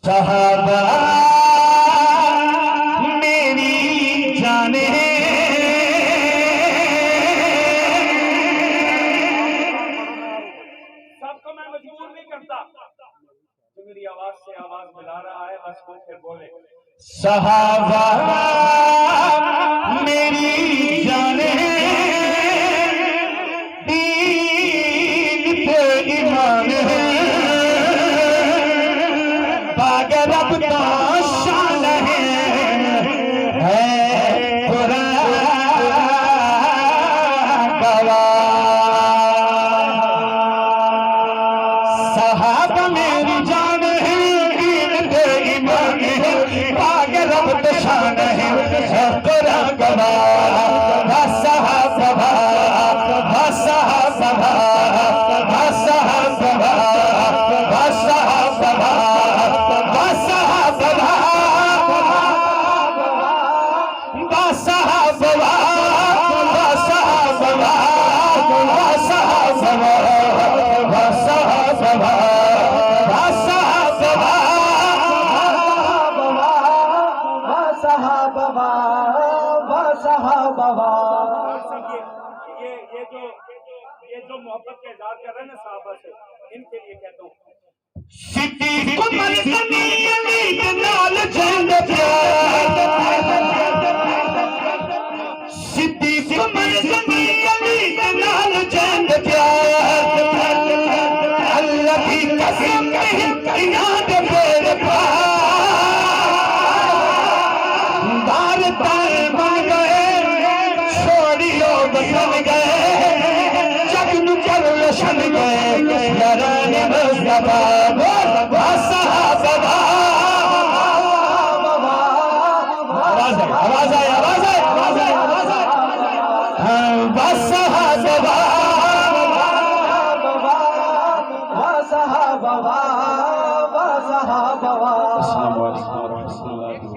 صحابہ میری جانیں سب کو میں مجبور نہیں کرتا، جو میری آواز سے آواز ملا رہا ہے بس وہ پھر بولے۔ صحابہ میری جانیں دین پہ ایمان ہے، باغ رب کا شان ہے قرآن گواہ۔ صحابہ میری جان ہے، دین پہ ایمان ہے، باغ رب کا شان ہے قرآن گواہ۔ صحابہ صحابہ یہ جو محبت کا اظہار کر رہے ہیں نا صحابہ سے، ان کے لیے کہتا ہوں صدیق عمر غنی علی نال جنگ پیار، صدیق عمر غنی علی نال جنگ پیار، اللہ کی قسم یاد میرے پاس بار بار بن گئے چھوڑیو بسن گئے جگن پر روشن گئے یاران مصطفیٰ۔ آواز آئے آواز آئے آواز آئے آواز آئے۔ السلام علیکم ورحمۃ اللہ۔